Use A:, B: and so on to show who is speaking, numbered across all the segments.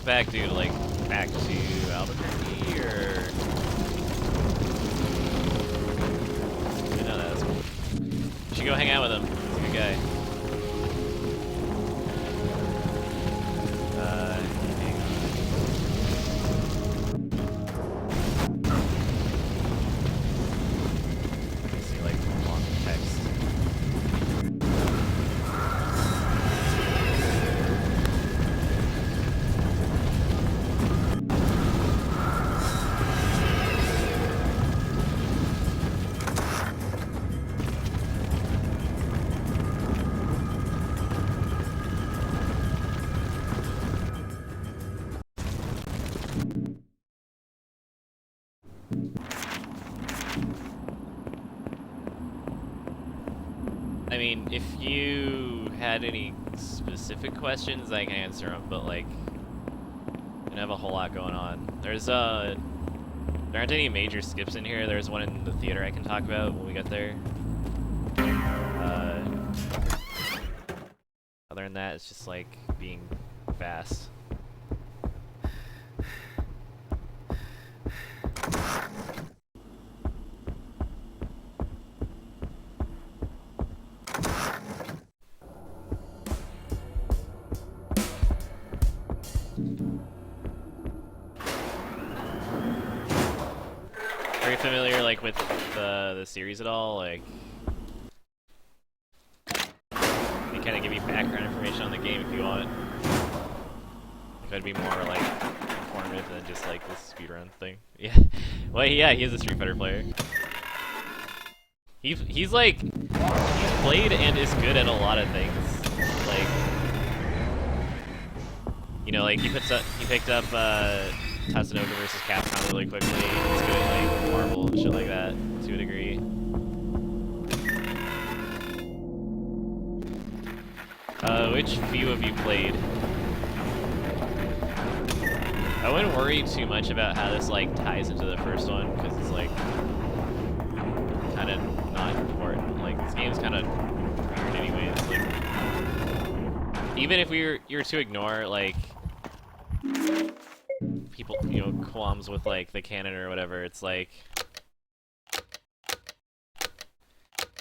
A: Back, dude, like, back to Albuquerque, or... You know, that's cool. You should go hang out with him. He's a good guy. Hang on. Let me see, like, long text. I mean, if you had any specific questions, I can answer them, but, like, I don't have a whole lot going on. There aren't any major skips in here. There's one in the theater I can talk about when we get there. Other than that, it's just, like, being fast. Are you familiar, like, with the series at all? Like, they kind of give you background information on the game if you want. Like, it'd be more, like, informative than just, like, this speedrun thing. Yeah. Well, yeah, he is a Street Fighter player. He's like, he's played and is good at a lot of things. Like, you know, like, he picked up, Tatsunoko versus Capcom really quickly. He's good at, like, Marvel and shit like that, to a degree. Which few have you played? I wouldn't worry too much about how this, like, ties into the first one, because it's, like, kind of not important. Like, this game's kind of weird anyways. Like, even if you're to ignore, like, people, you know, qualms with, like, the canon or whatever, it's like,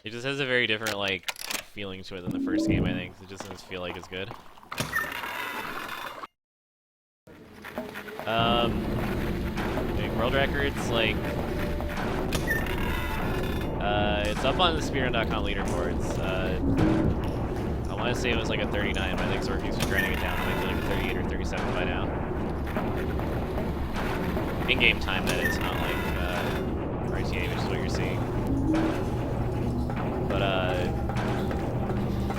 A: it just has a very different, like, feeling to it than the first game, I think. It just doesn't feel like as good. Doing world records, like, it's up on the speedrun.com leaderboards. I want to say it was like a 39, but I think Zorky's was grinding it down to maybe like a 38 or 37 by now. In-game time, that is, not like RTA, which is what you're seeing. But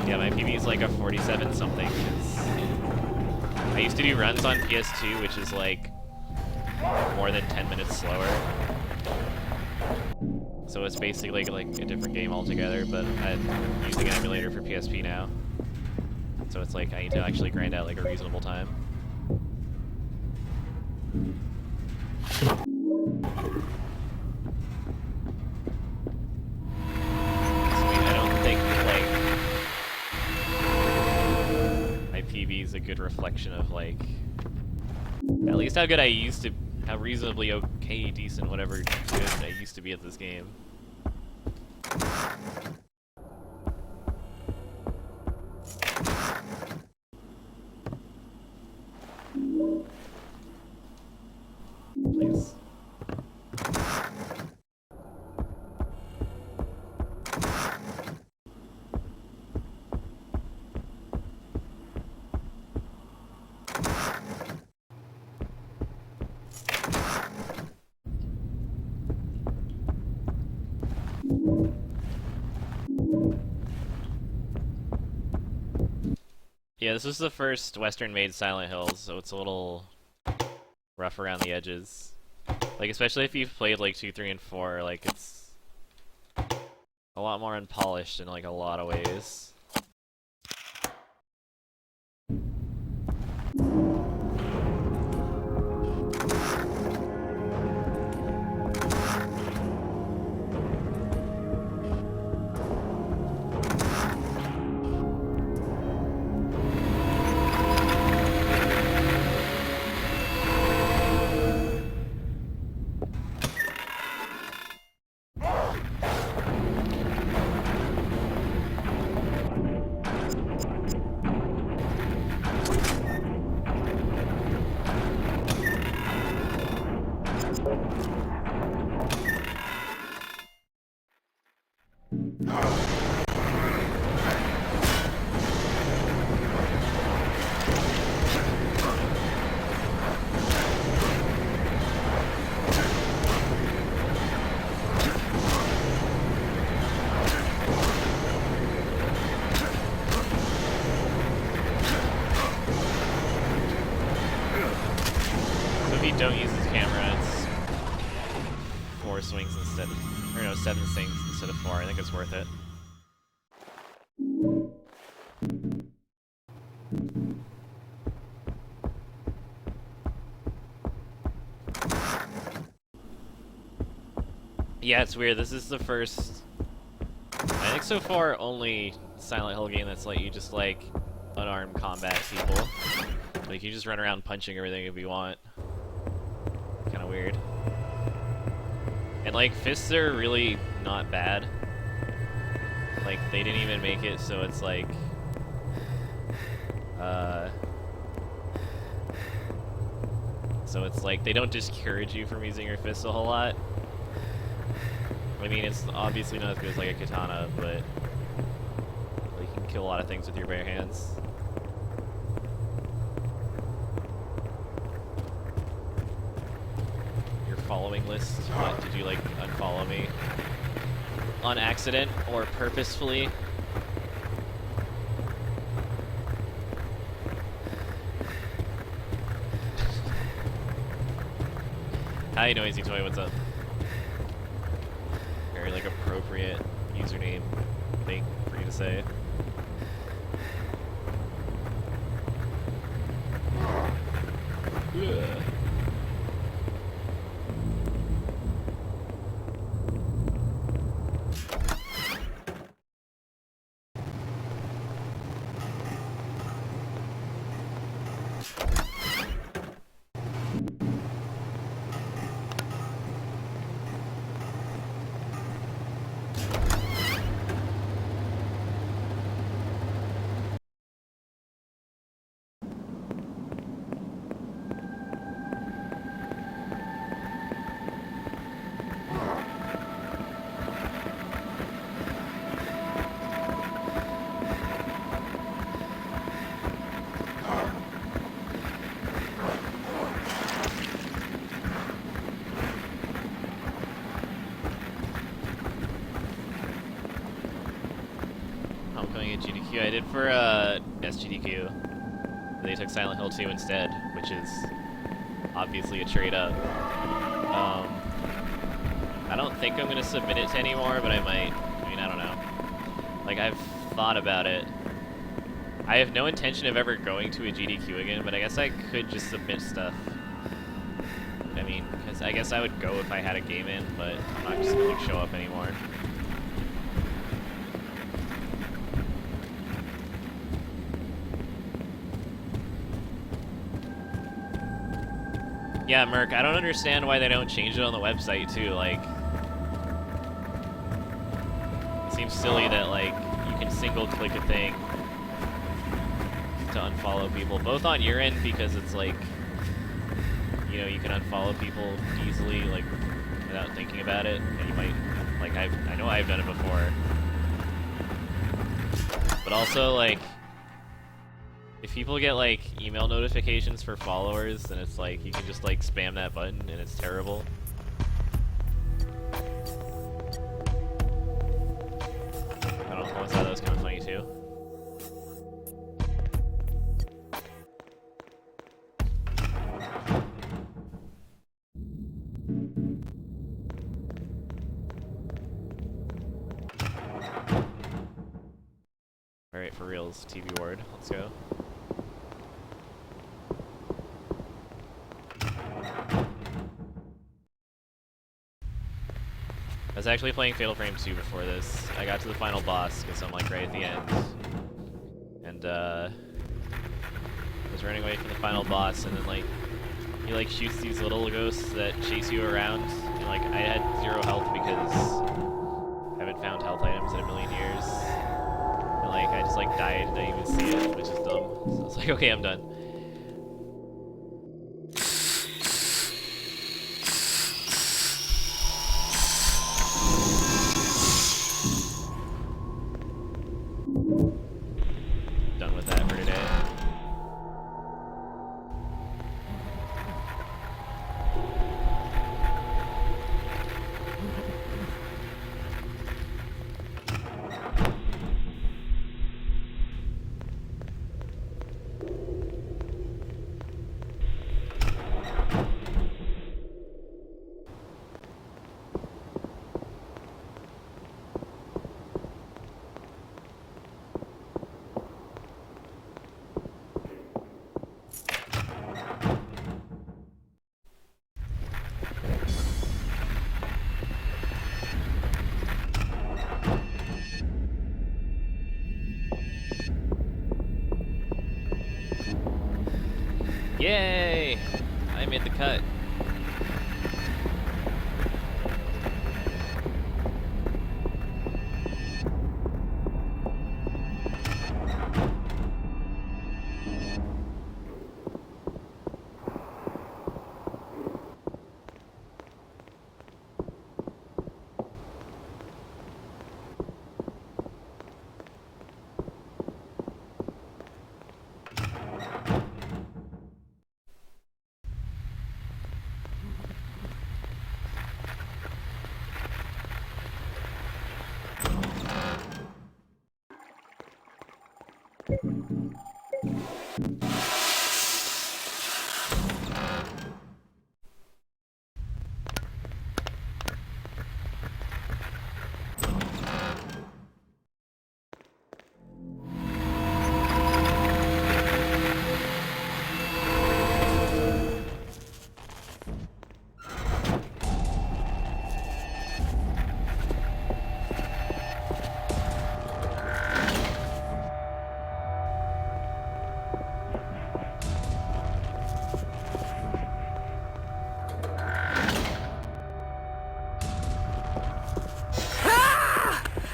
A: yeah, my PB is like a 47 something. I used to do runs on PS2, which is like more than 10 minutes slower. So it's basically like a different game altogether, but I'm using an emulator for PSP now. So it's like I need to actually grind out like a reasonable time. I don't think like my PB is a good reflection of like at least how good I used to, how reasonably okay, decent, whatever good I used to be at this game. Please. Yeah, this is the first Western-made Silent Hills, so it's a little rough around the edges. Like, especially if you've played, like, 2, 3, and 4, like, it's a lot more unpolished in, like, a lot of ways. Don't use his camera, it's 4 swings instead of, or no, 7 swings instead of 4. I think it's worth it. Yeah, it's weird. This is the first, I think so far, only Silent Hill game that's let you just, like, unarmed combat people. Like, you just run around punching everything if you want. Kinda weird. And, like, fists are really not bad. Like, they didn't even make it so it's like, so it's like, they don't discourage you from using your fists a whole lot. I mean, it's obviously not as good as, like, a katana, but you can kill a lot of things with your bare hands. Your following list, what, did you, like, unfollow me? On accident, or purposefully? Hi, Noisy Toy, what's up? Very, like, appropriate username thing for you to say. Ugh. GDQ I did for SGDQ. They took Silent Hill 2 instead, which is obviously a trade up. I don't think I'm gonna submit it to anymore, but I might. I mean, I don't know. Like, I've thought about it. I have no intention of ever going to a GDQ again, but I guess I could just submit stuff. I mean, because I guess I would go if I had a game in, but I'm not just gonna like, show up anymore. Yeah, Merc, I don't understand why they don't change it on the website, too, like... It seems silly that, like, you can single-click a thing to unfollow people, both on your end, because it's, like, you know, you can unfollow people easily, like, without thinking about it, and you might, like, I know I've done it before. But also, like... If people get, like, email notifications for followers, then it's like, you can just, like, spam that button, and it's terrible. too. Alright, for reals, TV ward. Let's go. I was actually playing Fatal Frame 2 before this. I got to the final boss, because I'm like right at the end. And I was running away from the final boss, and then like, he like shoots these little ghosts that chase you around. And like, I had 0 health because I haven't found health items in a million years. And like, I just like died and I didn't even see it, which is dumb. So I was like, okay, I'm done. Done with that for today. Yay! I made the cut.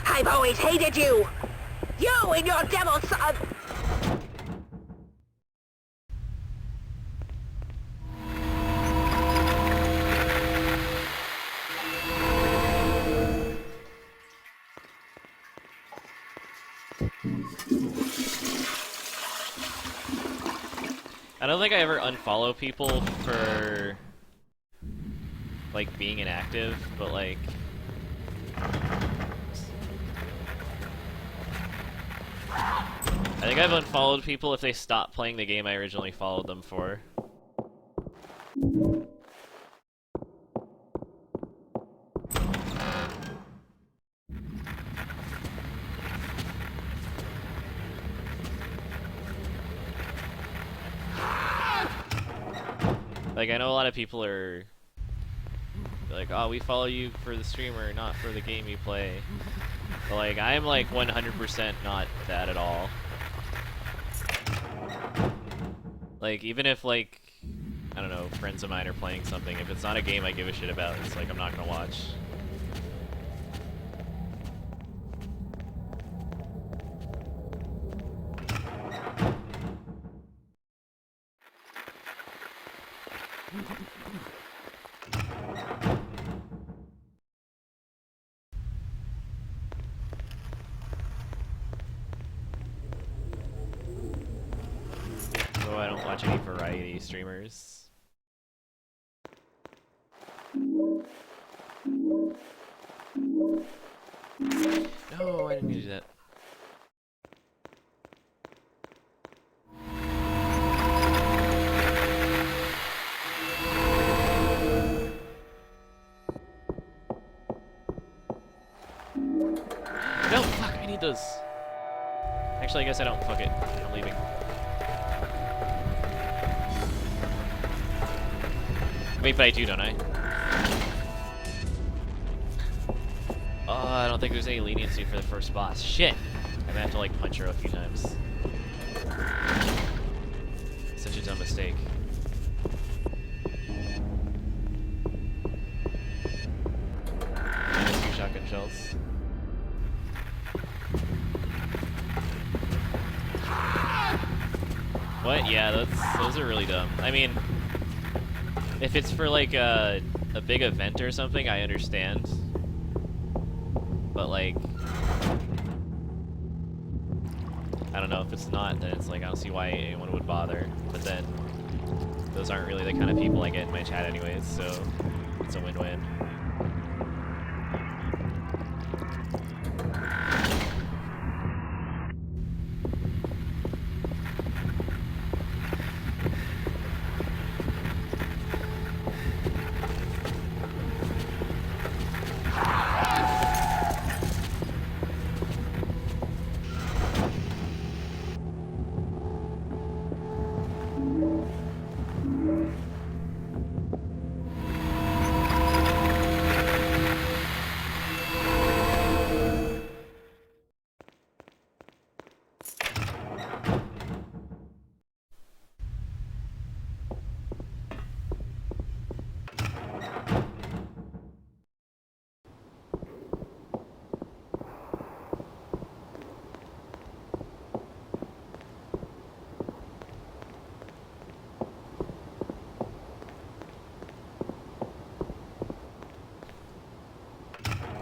B: I've always hated you! You and your devil son!
A: I don't think I ever unfollow people for like being inactive, but like I think I've unfollowed people if they stop playing the game I originally followed them for. Like, I know a lot of people are like, oh, we follow you for the streamer, not for the game you play. But like, I'm like 100% not that at all. Like, even if like, I don't know, friends of mine are playing something, if it's not a game I give a shit about, it's like, I'm not gonna watch. So I don't watch any variety streamers. No, I didn't mean to do that. No, fuck, I need those. Actually, I guess I don't. Fuck it. I'm leaving. Wait, but I do, don't I? Oh, I don't think there's any leniency for the first boss. Shit! I'm gonna have to, like, punch her a few times. Such a dumb mistake. Minus 2 shotgun shells. What? Yeah, those are really dumb. I mean, if it's for like a big event or something, I understand. But like, I don't know, if it's not, then it's like, I don't see why anyone would bother. But then, those aren't really the kind of people I get in my chat anyways, so it's a win-win.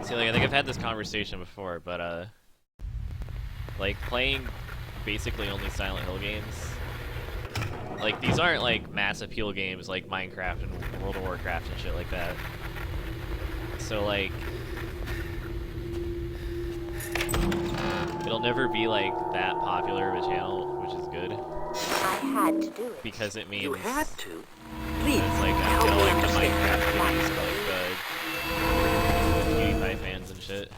A: See, like, I think I've had this conversation before, but, like, playing basically only Silent Hill games, like, these aren't, like, mass appeal games like Minecraft and World of Warcraft and shit like that. So, like, it'll never be, like, that popular of a channel, which is good.
B: I had to do it.
A: Because it means...
C: You had to. Please,
A: it's like, I'm
B: help
A: gonna
B: me
A: like the
B: understand.
A: Minecraft games, but, like, the PewDiePie fans and shit.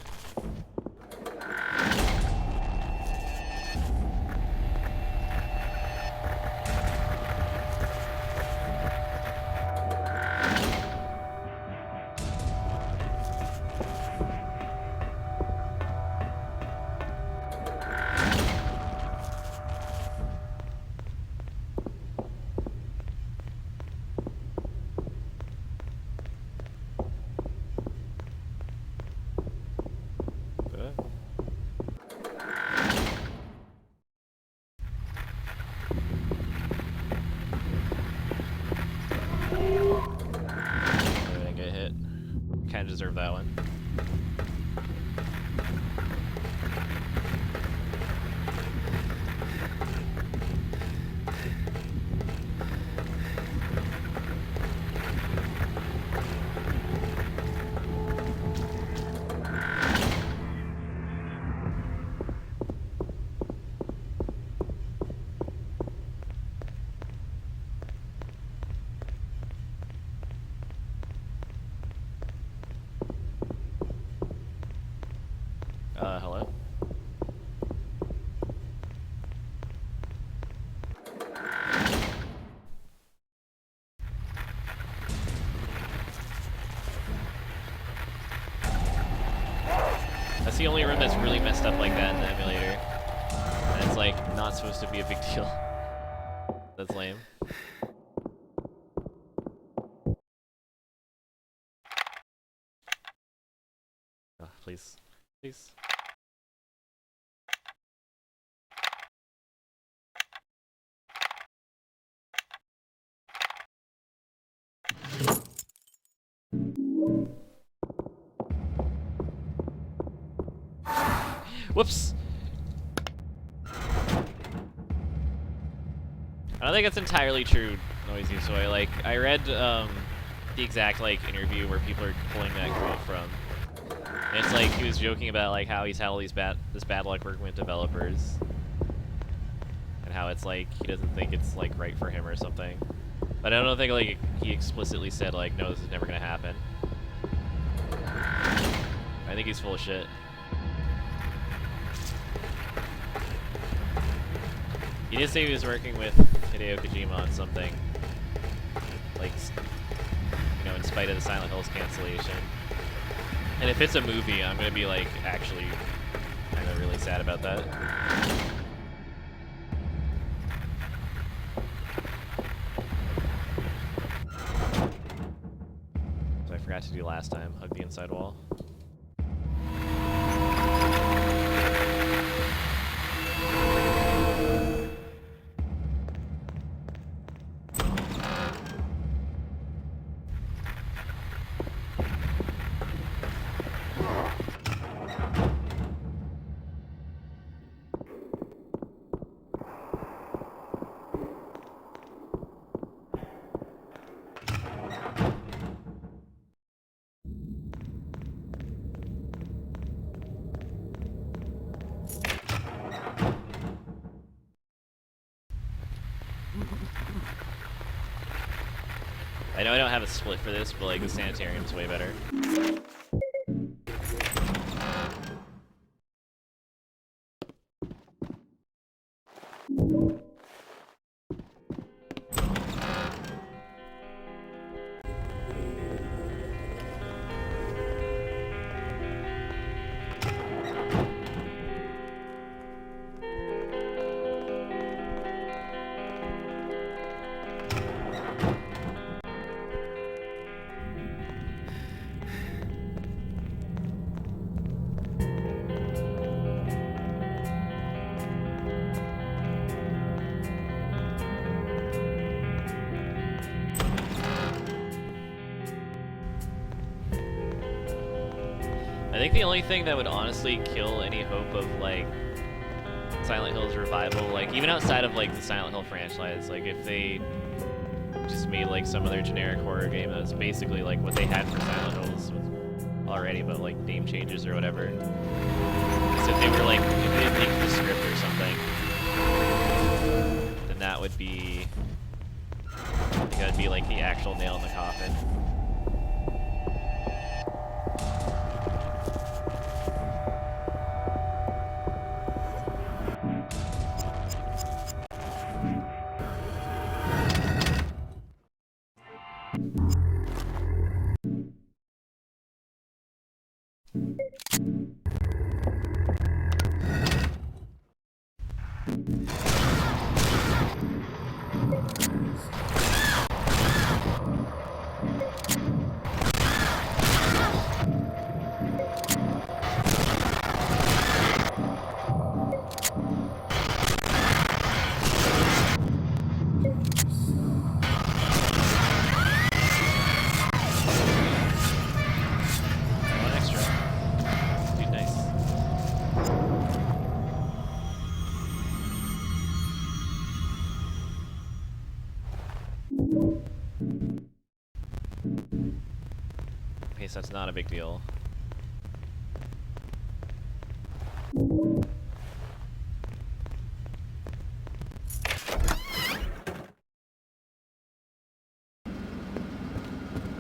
A: I get hit. Kind of deserve that one. Hello? That's the only room that's really messed up like that in the emulator. And it's like, not supposed to be a big deal. That's lame. Oh, please. Please. Whoops! I don't think it's entirely true, Noisy Soy. Like, I read the exact, like, interview where people are pulling that quote from. And it's like, he was joking about, like, how he's had all these this bad luck working with developers. And how it's like, he doesn't think it's, like, right for him or something. But I don't think, like, he explicitly said, like, no, this is never gonna happen. I think he's full of shit. He did say he was working with Hideo Kojima on something, like, you know, in spite of the Silent Hills cancellation. And if it's a movie, I'm gonna be like actually kind of really sad about that. So I forgot to do last time, hug the inside wall. I know I don't have a split for this, but like the sanitarium's way better. I think the only thing that would honestly kill any hope of like Silent Hill's revival, like even outside of like the Silent Hill franchise, like if they just made like some other generic horror game that was basically like what they had for Silent Hills already, but like name changes or whatever. So if they were like, if they didn't make the script or something, then that would be like the actual nail in the coffin. So that's not a big deal.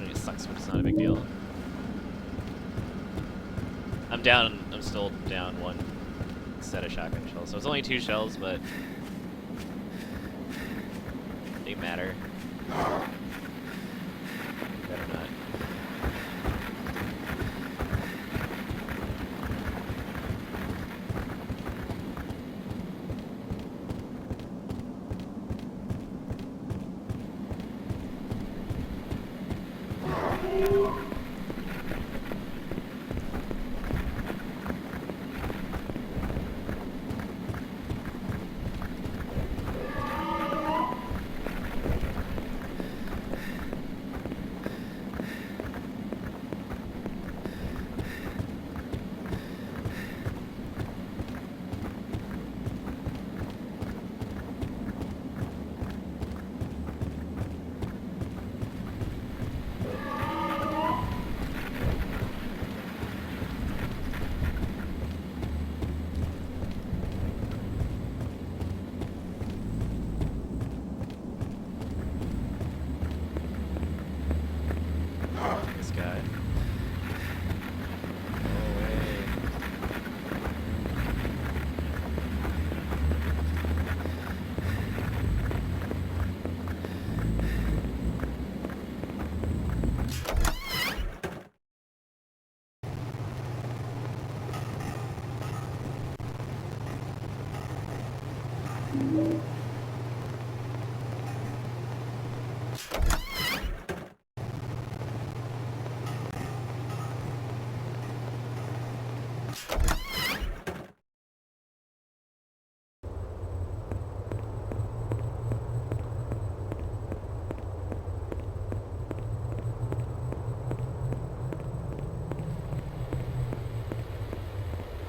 A: It sucks, but it's not a big deal. I'm still down one set of shotgun shells. So it's only 2 shells, but they matter. Better not.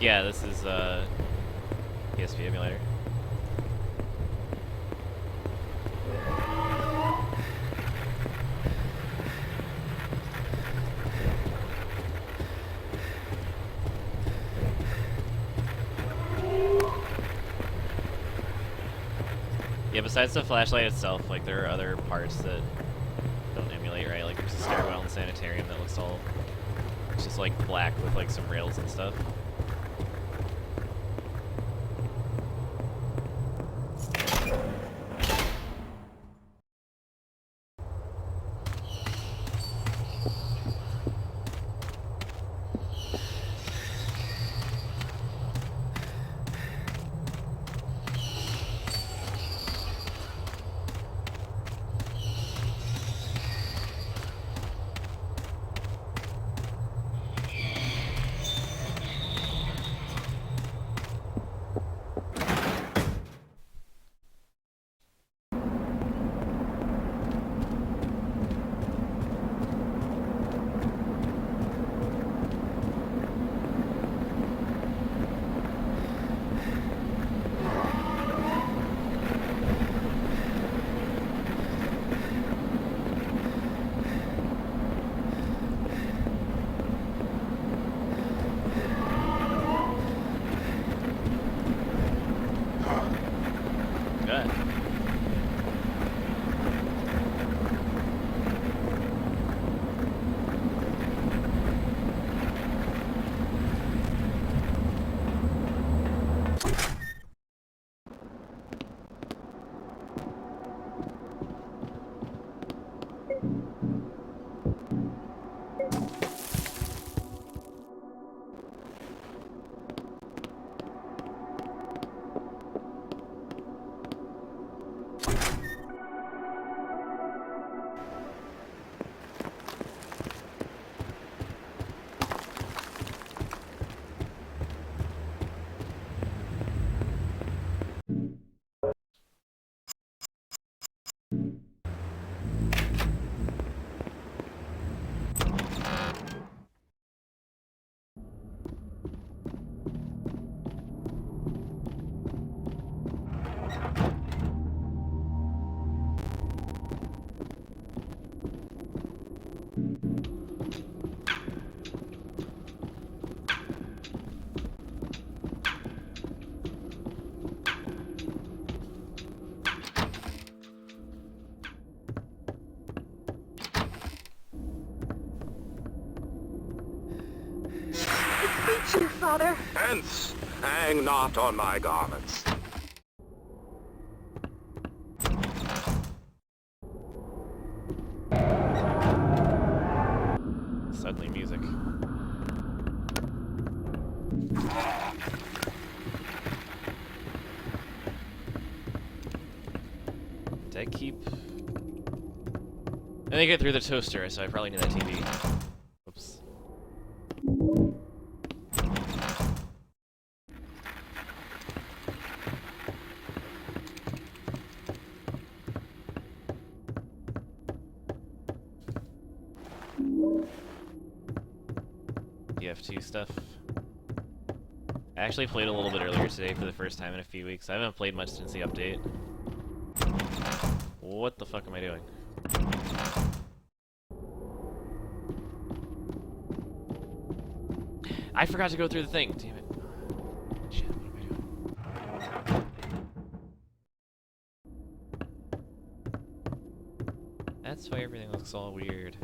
A: Yeah, this is PSP emulator. Yeah, besides the flashlight itself, like there are other parts that don't emulate, right? Like there's a stairwell in the sanitarium that looks all, it's just like black with like some rails and stuff. Good.
B: Beseech you, father.
D: Hence, hang not on my garments.
A: Suddenly music. Did I keep... I didn't get through the toaster, so I probably need that TV. Oops. DF2 stuff. I actually played a little bit earlier today for the first time in a few weeks. I haven't played much since the update. What the fuck am I doing? I forgot to go through the thing, damn it. Shit, what am I doing? That's why everything looks all weird.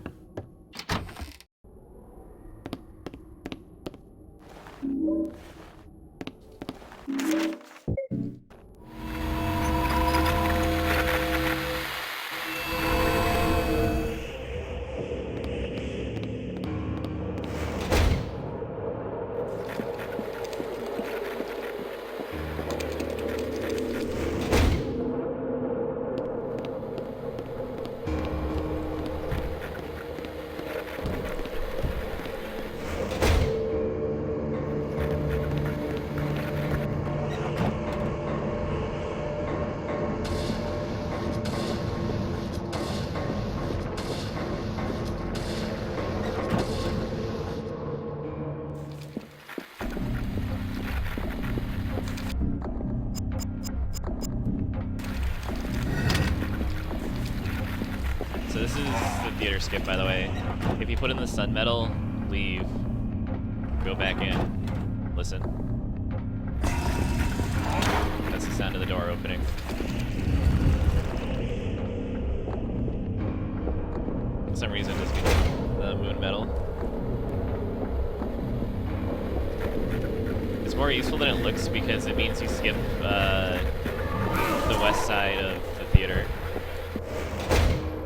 A: This is the theater skip, by the way. If you put in the sun metal, leave, go back in, listen. That's the sound of the door opening. For some reason, it doesn't get the moon metal. It's more useful than it looks because it means you skip the west side of the theater,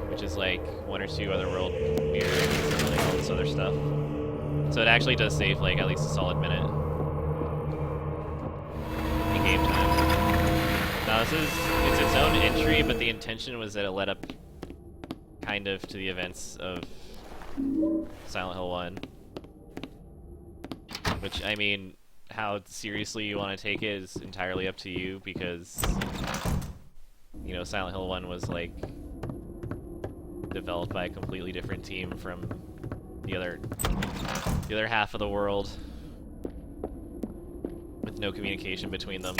A: which is like 1 or 2 other world mirrors and like all this other stuff. So it actually does save like at least a solid minute in game time. Now it's its own entry, but the intention was that it led up kind of to the events of Silent Hill 1. Which, I mean, how seriously you want to take it is entirely up to you, because, you know, Silent Hill 1 was, like, developed by a completely different team from the other half of the world, with no communication between them.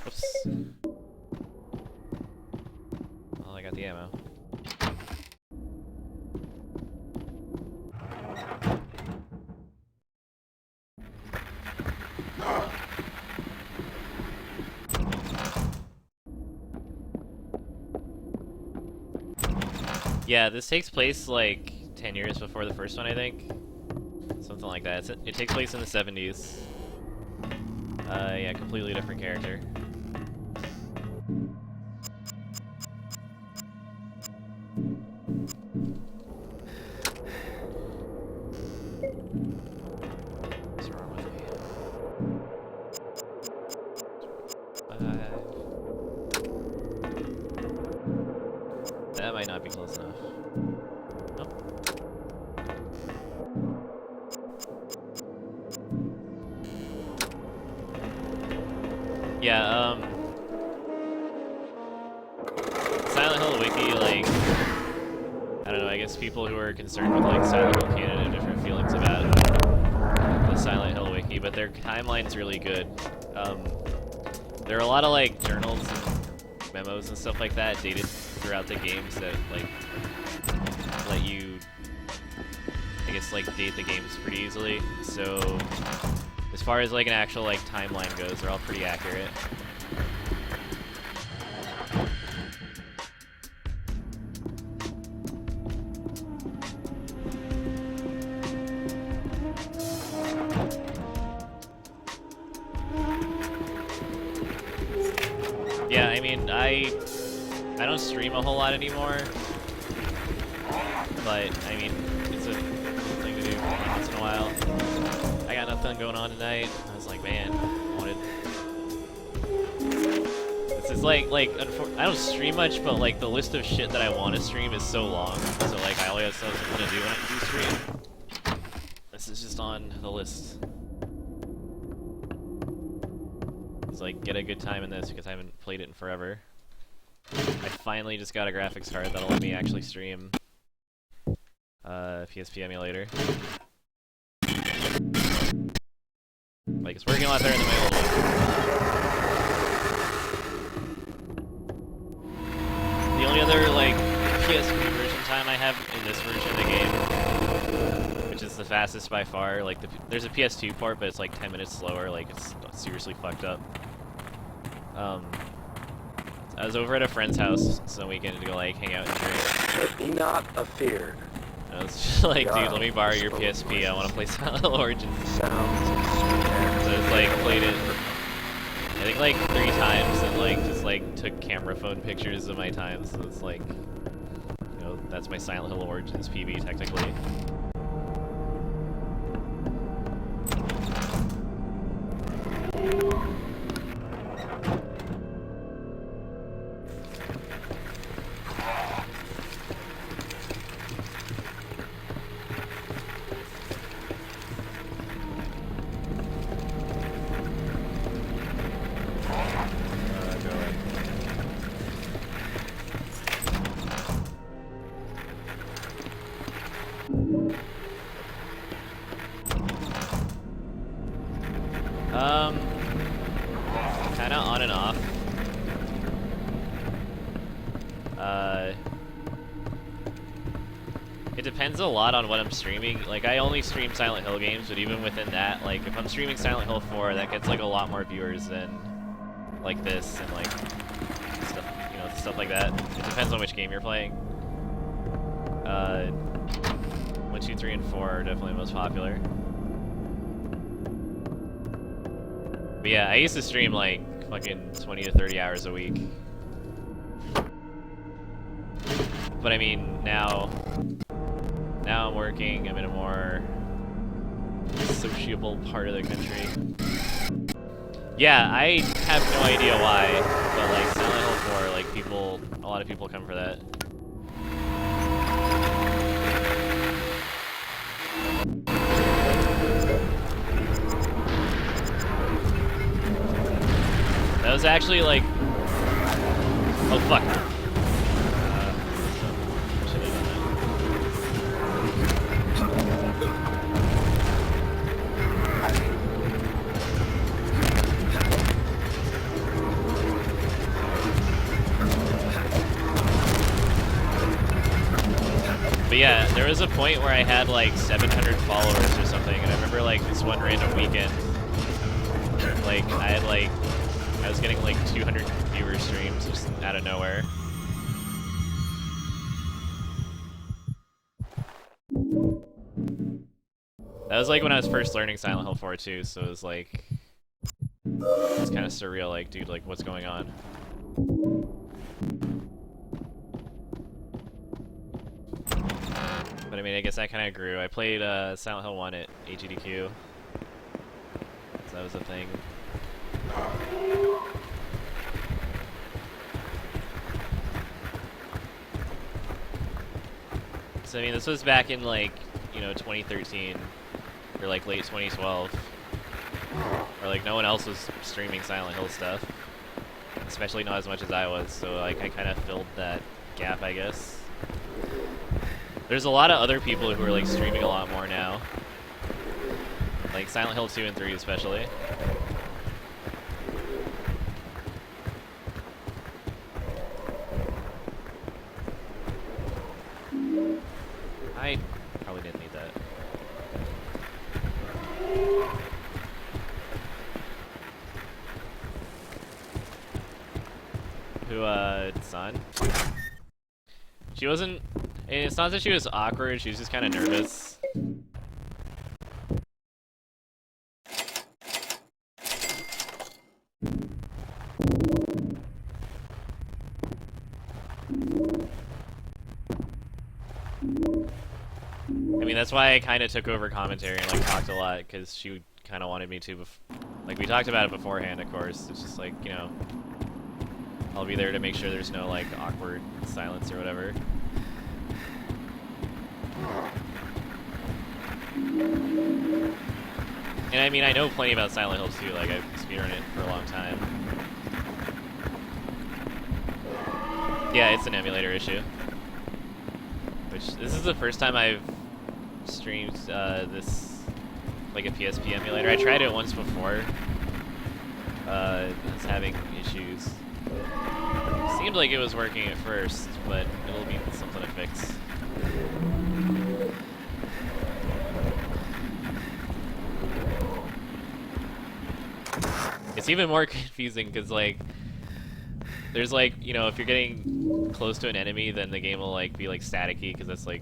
A: Oops. Oh, I got the ammo. Yeah, this takes place like 10 years before the first one, I think. Something like that. It takes place in the 70s. Yeah, completely different character. What's wrong with me? That might not be close enough. Nope. Yeah, Silent Hill Wiki, like, I don't know, I guess people who are concerned with, like, Silent Hill canon have different feelings about the Silent Hill Wiki, but their timeline's really good. There are a lot of, like, journals and memos and stuff like that dated throughout the games that, like, let you, I guess, like, date the games pretty easily, so as far as, like, an actual, like, timeline goes, they're all pretty accurate. Yeah, I mean, I don't stream a whole lot anymore, but, I mean, it's a thing to do once in a while. I got nothing going on tonight. I was like, man, I wanted... This is like I don't stream much, but, like, the list of shit that I want to stream is so long, so, like, I always have something to do when I do stream. This is just on the list. It's like, get a good time in this, because I haven't played it in forever. I finally just got a graphics card that'll let me actually stream PSP emulator. Like, it's working a lot better than my old one. The only other, like, PSP version time I have in this version of the game, which is the fastest by far, like, there's a PS2 port, but it's like 10 minutes slower, like, it's seriously fucked up. I was over at a friend's house some weekend to go, like, hang out and drink.
D: Be not afeared.
A: I was just like, dude, let me borrow your PSP, I want to play Silent Hill Origins. So I was like, played it, I think like 3 times, and like, just like, took camera phone pictures of my time, so it's like, you know, that's my Silent Hill Origins PB, technically. Kind of on and off. It depends a lot on what I'm streaming. Like, I only stream Silent Hill games, but even within that, like, if I'm streaming Silent Hill 4, that gets, like, a lot more viewers than, like, this and, like, stuff, you know, stuff like that. It depends on which game you're playing. 1, 2, 3, and 4 are definitely the most popular. But yeah, I used to stream, like, fucking 20 to 30 hours a week. But I mean, now I'm working, I'm in a more sociable part of the country. Yeah, I have no idea why, but like Silent Hill 4, like a lot of people come for that. That was actually like, oh fuck. But yeah, there was a point where I had like 700 followers or something, and I remember like this one random weekend, like I was getting like 200 viewer streams just out of nowhere. That was like when I was first learning Silent Hill 4 too, so it was like, it's kind of surreal, like, dude, like, what's going on? But I mean, I guess that kind of grew. I played Silent Hill 1 at AGDQ, so that was a thing. So I mean, this was back in like, you know, 2013, or like late 2012, or like no one else was streaming Silent Hill stuff, especially not as much as I was, so like I kind of filled that gap, I guess. There's a lot of other people who are like streaming a lot more now, like Silent Hill 2 and 3 especially. I probably didn't need that. Who, Sun? She wasn't, and it's not that she was awkward, she was just kind of nervous. I mean, that's why I kind of took over commentary and like talked a lot, because she kind of wanted me to. Like, we talked about it beforehand, of course. It's just like, you know, I'll be there to make sure there's no like awkward silence or whatever. And I mean, I know plenty about Silent Hill 2. Like, I've speedrun it for a long time. Yeah, it's an emulator issue. Which, this is the first time I've streamed this, like a PSP emulator. I tried it once before. It was having issues. Seemed like it was working at first, but it'll be something to fix. It's even more confusing because, like, there's like, you know, if you're getting close to an enemy, then the game will like be like staticky, because that's like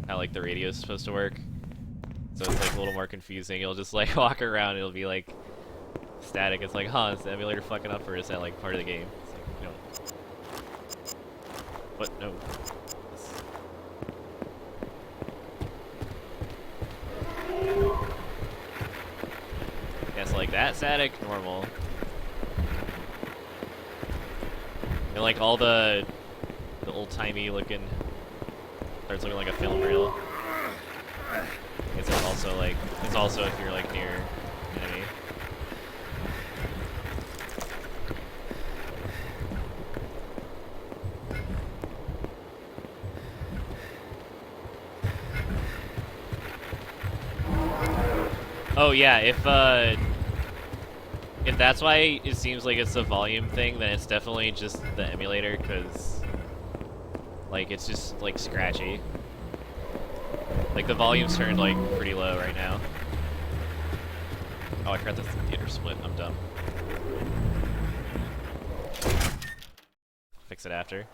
A: how like the radio is supposed to work. So it's like a little more confusing. You'll just like walk around, it'll be like static. It's like, huh, is the emulator fucking up, or is that like part of the game? It's like, no. What? No. Guess like that static, normal. And like all the old-timey looking starts looking like a film reel. It's also like, it's also if you're like near enemy. Oh yeah, if If that's why it seems like it's a volume thing, then it's definitely just the emulator, because like it's just like scratchy. Like the volume's turned like pretty low right now. Oh, I forgot the theater split. I'm dumb. Fix it after.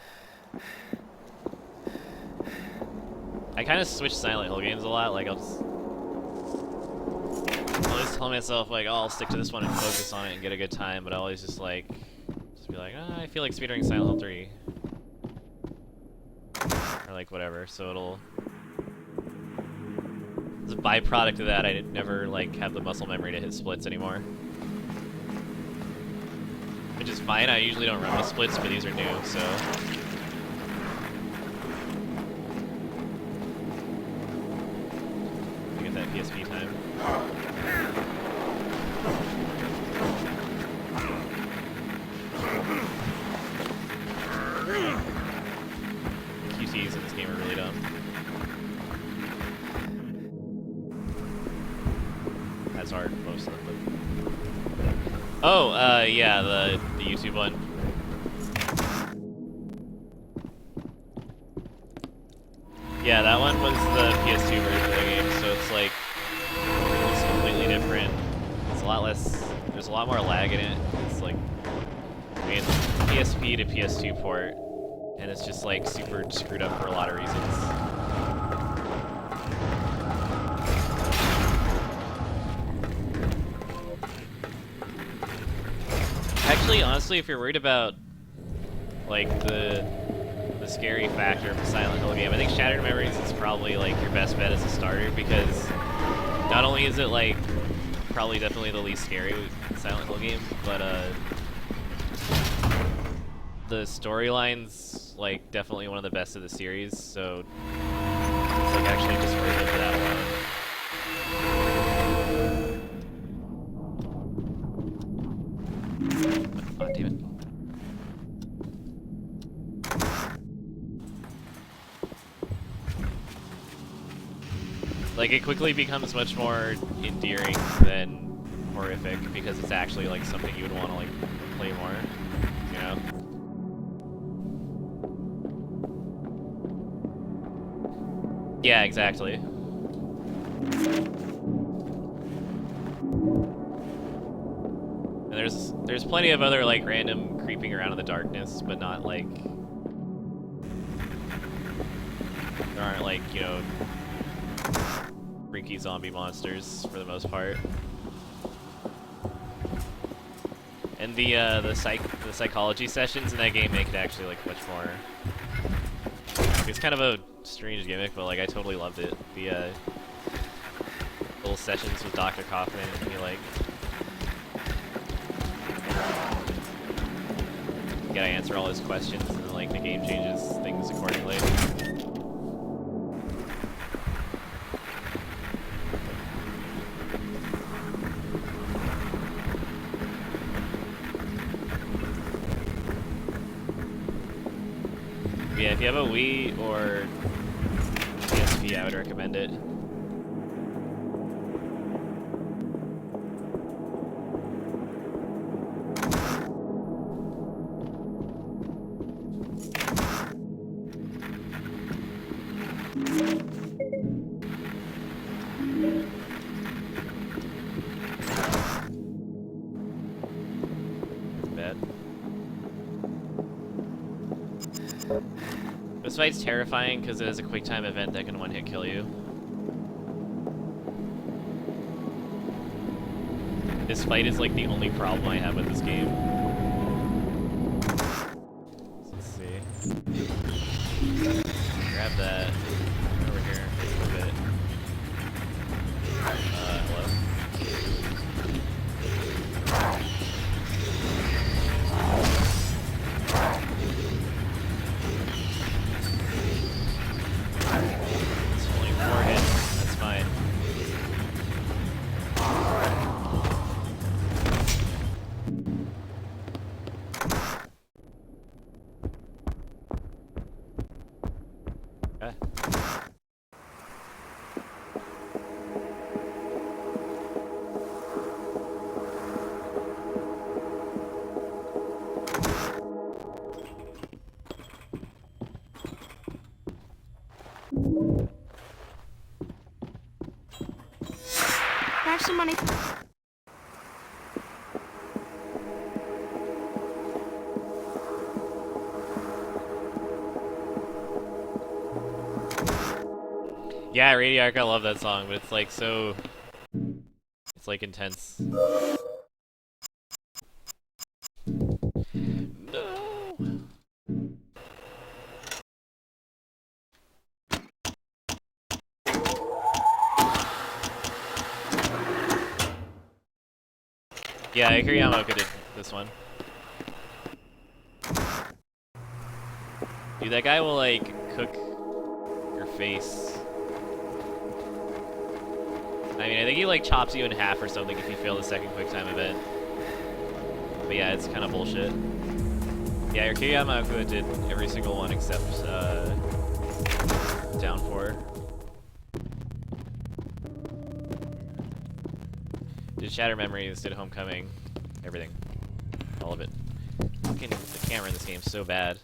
A: I kind of switch Silent Hill games a lot. Like I'll always tell myself like, oh, I'll stick to this one and focus on it and get a good time. But I always just be like, oh, I feel like speedrunning Silent Hill 3, or like whatever. So it'll. As a byproduct of that, I never like have the muscle memory to hit splits anymore. Which is fine. I usually don't run with splits, but these are new, so. Get that PSP time. QTs in this game are really dumb. That's hard, most of them. Oh, yeah, the YouTube one. Yeah, that one was the PS2 version of the game, so it's like it's completely different. It's a lot less. There's a lot more lag in it. It's like, I mean, PSP to PS2 port, and it's just like super screwed up for a lot of reasons. Actually, honestly, if you're worried about like the scary factor of a Silent Hill game, I think Shattered Memories is probably like your best bet as a starter, because not only is it like probably definitely the least scary Silent Hill game, but the storyline's like definitely one of the best of the series, so it's like actually just worth it for that alone. Oh, damn it. Like, it quickly becomes much more endearing than horrific, because it's actually like something you would want to like play more, you know? Yeah, exactly. And there's plenty of other like random creeping around in the darkness, but not like there aren't like, you know, freaky zombie monsters for the most part. And the psychology sessions in that game make it actually like much more. It's kind of a strange gimmick, but like I totally loved it. The little sessions with Dr. Kaufman, and he like you gotta answer all his questions, and then like the game changes things accordingly. Yeah, if you have a Wii or PSP, I would recommend it. Bad. This fight's terrifying because it is a quick time event that can one-hit kill you. This fight is like the only problem I have with this game. Let's see. Grab that. Over here. A bit. Hello? It's only 4 hits. That's fine. Okay.
B: some money.
A: Yeah, Radiark, I love that song, but it's like so... It's like intense. No! Yeah, Akira Yamaoka did this one. Dude, that guy will like cook your face. I mean, I think he like chops you in half or something if you fail the second quick time event. But yeah, it's kind of bullshit. Yeah, Akira Yamaoka did every single one except Down 4. Did Shatter Memories, did Homecoming, everything. All of it. Fucking the camera in this game is so bad.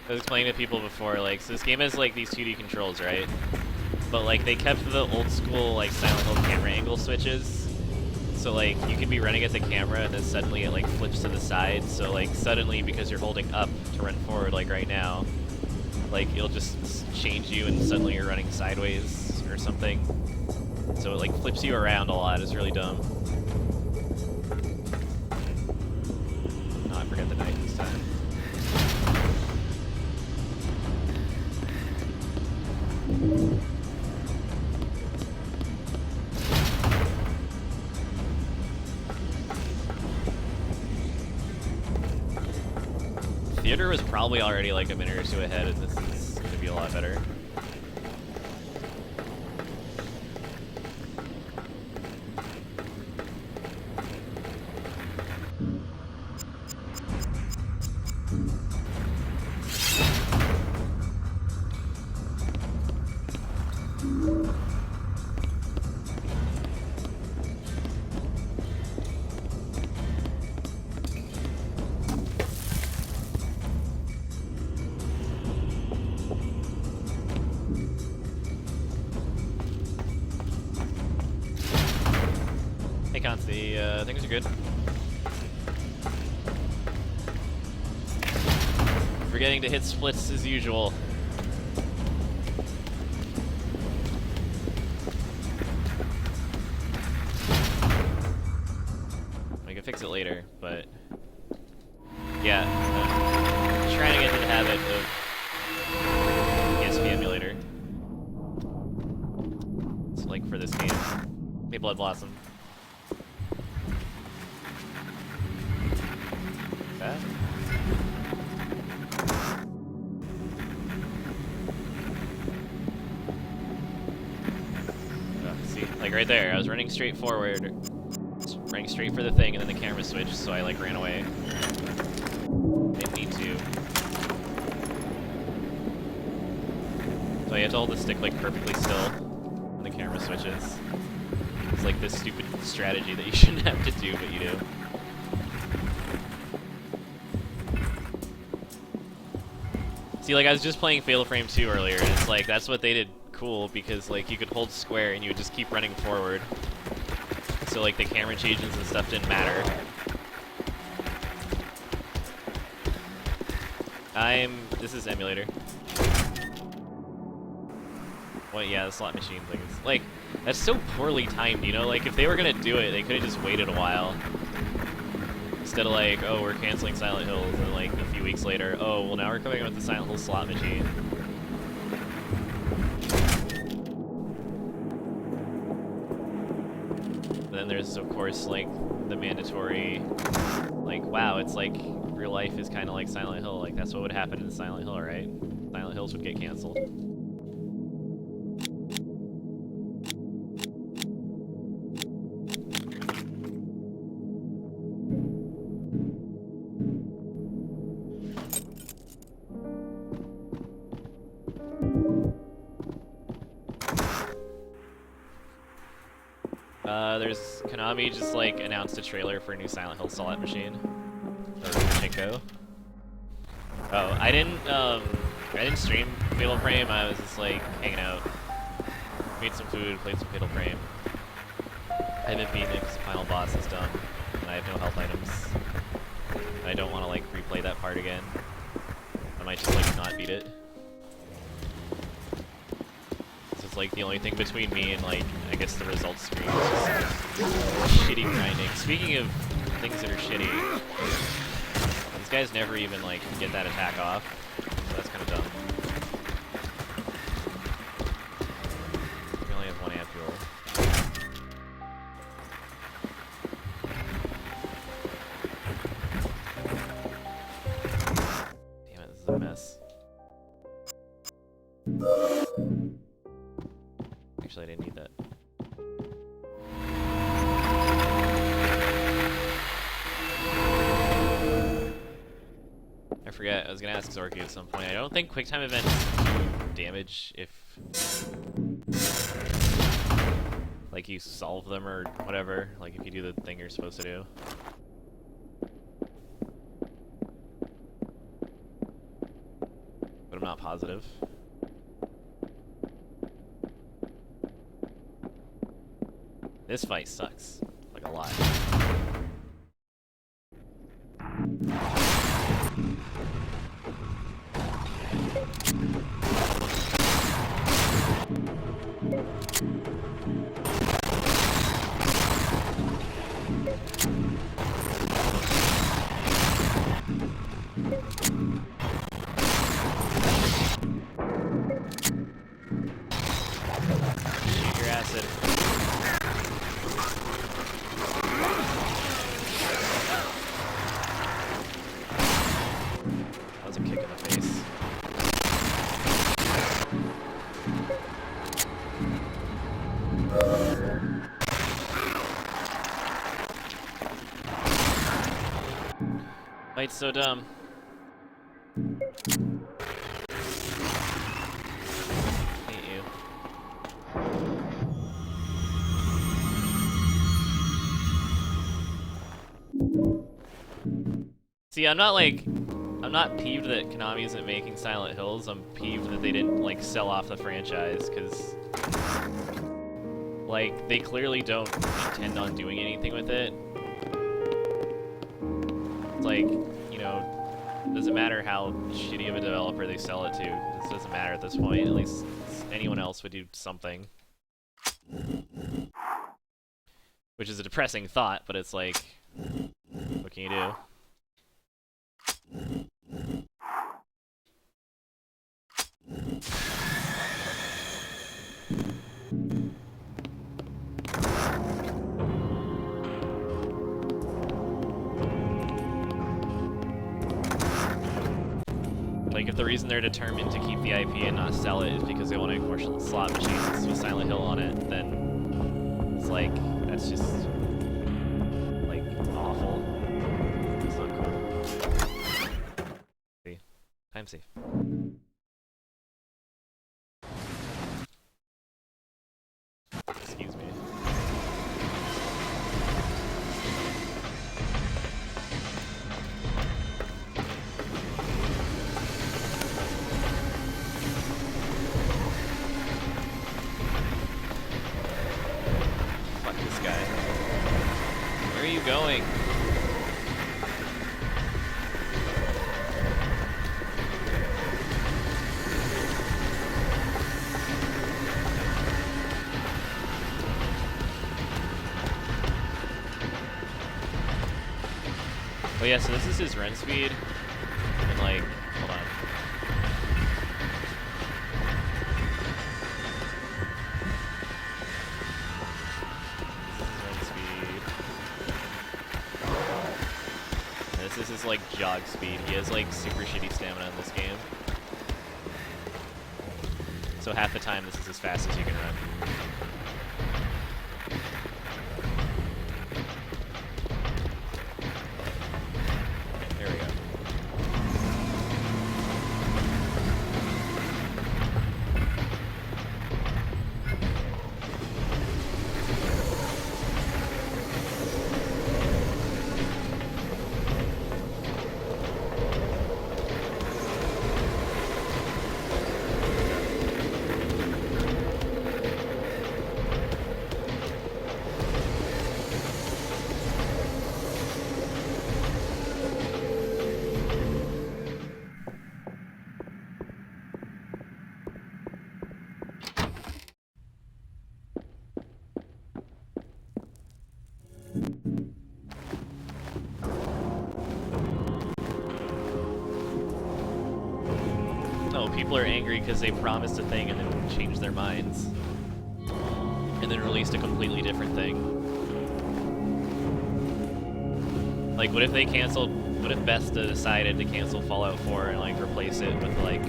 A: I was explaining to people before, like, so this game has like these 2D controls, right? But like they kept the old school like Silent Hill camera angle switches. So like you can be running at the camera and then suddenly it like flips to the side. So like suddenly because you're holding up to run forward like right now, like it'll just change you and suddenly you're running sideways or something. So it like flips you around a lot. It's really dumb. No, I forgot the knife this time. Theater was probably already like a minute or two ahead, and this is going to be a lot better. Hey, Consti, things are good. Forgetting to hit splits as usual. I can fix it later, but yeah, trying to get into the habit of PSP emulator. It's like for this game. Hey, Blood Blossom. That? Oh, see, like right there, I was running straight forward, running straight for the thing, and then the camera switched, so I like ran away. Didn't need to. So you have to hold the stick like perfectly still when the camera switches. It's like this stupid strategy that you shouldn't have to do, but you do. See, like, I was just playing Fatal Frame 2 earlier, and it's like, that's what they did cool, because, like, you could hold square and you would just keep running forward. So, like, the camera changes and stuff didn't matter. This is emulator. Well, yeah, the slot machine thing is, like, that's so poorly timed, you know? Like, if they were gonna do it, they could've just waited a while. Instead of like, oh, we're canceling Silent Hills, and like a few weeks later, oh, well now we're coming up with the Silent Hill slot machine. But then there's, of course, like, the mandatory, like, wow, it's like, real life is kind of like Silent Hill. Like, that's what would happen in Silent Hill, right? Silent Hills would get canceled. There's Konami just like announced a trailer for a new Silent Hill slot machine, or echo. Oh, I didn't stream Fatal Frame. I was just like hanging out, made some food, played some Fatal Frame. I haven't beaten it because the final boss is dumb, and I have no health items. And I don't want to like replay that part again. I might just like not beat it. This is like the only thing between me and like I guess the results screen. Is just shitty grinding. Speaking of things that are shitty, these guys never even like get that attack off, so that's kind of dumb. We only have 1 amp fuel. Damn it, this is a mess. Actually, I didn't need that. I forget, I was gonna ask Zorky at some point. I don't think QuickTime events do damage if like you solve them or whatever, like if you do the thing you're supposed to do. But I'm not positive. This fight sucks, like a lot. Shoot your acid. That was a kick in the face. Fight's so dumb. Hate you. See, I'm not peeved that Konami isn't making Silent Hills. I'm peeved that they didn't like sell off the franchise, because like they clearly don't intend on doing anything with it. It's like, you know, it doesn't matter how shitty of a developer they sell it to. It doesn't matter at this point. At least anyone else would do something. Which is a depressing thought, but it's like, what can you do? Like, if the reason they're determined to keep the IP and not sell it is because they want to make more slot machines with Silent Hill on it, then it's like, that's just, like, awful. It's not cool. See? Time safe. Excuse me. Fuck this guy. Where are you going? Oh yeah, so this is his run speed, and like, hold on. This is his run speed. And this is his like jog speed. He has like super shitty stamina in this game. So half the time this is as fast as you can run. There we go. know, people are angry because they promised a thing and then changed their minds. And then released a completely different thing. Like, what if they canceled, what if Bethesda decided to cancel Fallout 4 and, like, replace it with, like,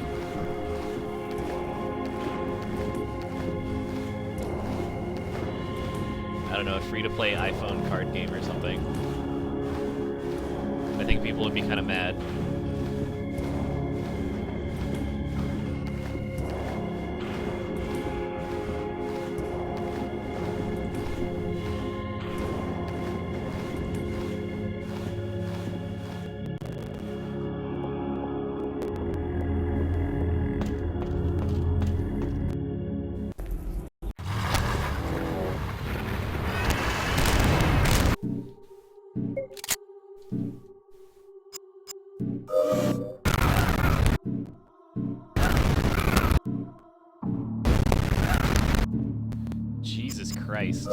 A: I don't know, a free-to-play iPhone card game or something? I think people would be kind of mad. Jesus Christ.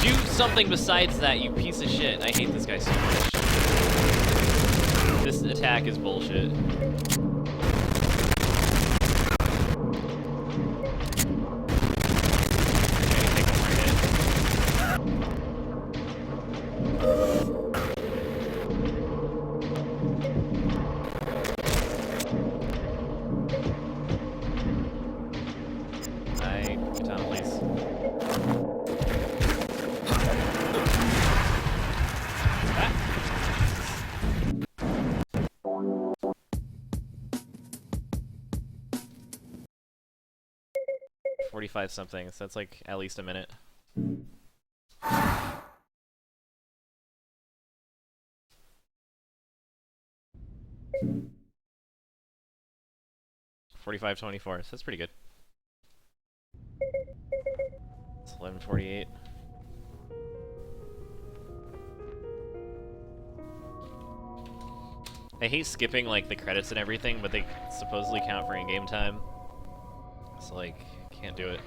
A: Do something besides that, you piece of shit. I hate this guy so much. This attack is bullshit. Okay, take one more hit. Get down, please. 45 something, so that's like at least a minute. $45.24, so that's pretty good. It's 11:48. I hate skipping like the credits and everything, but they supposedly count for in-game time. So like, can't do it.